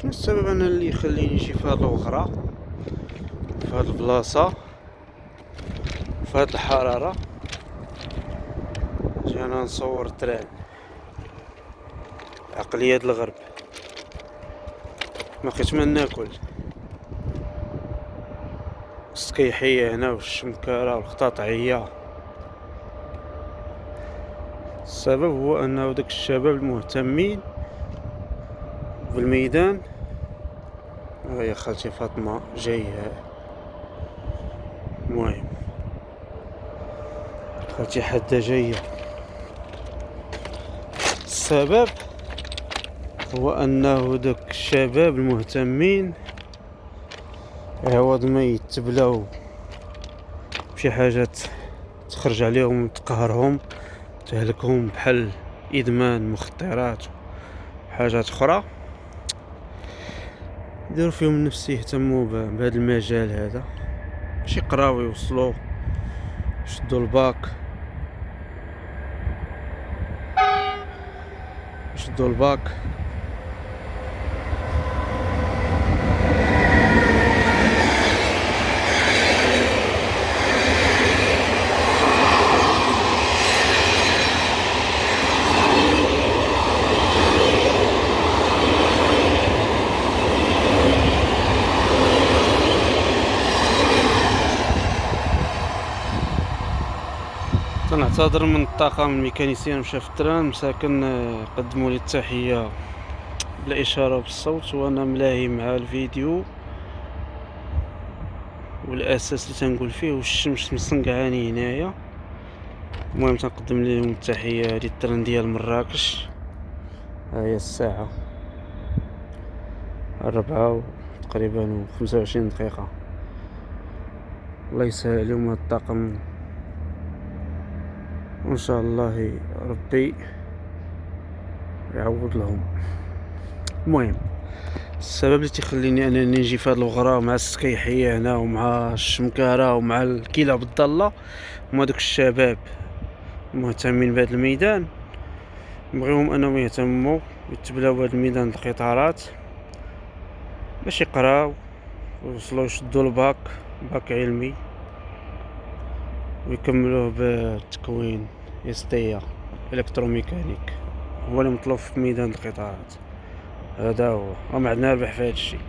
شنو السبب انا اللي يخليني نجي في هاد الوغرة، في هاد البلاصة، في هاد الحرارة؟ جانا نصور تران عقلية الغرب. ما بقيت ما ناكل السكيحية هنا والشمكارة والقطاطعية. السبب هو انه داك الشباب المهتمين بالميدان. هيا خالتي فاطمة جاية. المهم خالتي حدة جاية. السبب هو انه داك الشباب المهتمين عوض ما يتبلاو بشي حاجات تخرج عليهم تقهرهم تهلكهم بحال ادمان مخدرات وحاجات اخرى، يديروا فيهم نفس يهتموا بهذا المجال هذا، باش يقراو يوصلوا يشدوا الباك. تنعتذر من الطاقم الميكانيسيان مشى في التران مساكن، قدموا لي التحية بالاشاره وبالصوت وانا ملاهي مع الفيديو، والاساس اللي تنقول فيه والشمس مسنقعاني هنايا. المهم تنقدم لهم التحيه. هذه التران ديال مراكش، ها هي الساعه 4 تقريبا و25 دقيقه. الله يسهل عليهم هاد الطاقم وان شاء الله ربي يعوض لهم. المهم السبب اللي تيخليني انني نجي في هاد الوغرة مع السكيحية هنا ومع الشمكارة ومع الكلاب الضالة هما دوك الشباب المهتمين بهذا الميدان. نبغيهم انهم يهتموا يتبلاو بهذا الميدان القطارات باش يقراو ويوصلوا يشدوا باك علمي ويكملوه بالتكوين يسطية الكتروميكانيك. هو اللي مطلوب في ميدان القطارات، هذا هو. ما عندنا ربح في هذا الشيء.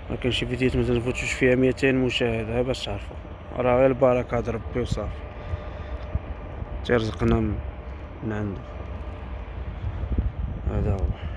ما كاين شي فيديوهات ما تنفوتوش فيها 200 مشاهده باش تعرفوا، راه غير البركه د ربي وصافي، تيرزقنا من عنده. هذا هو.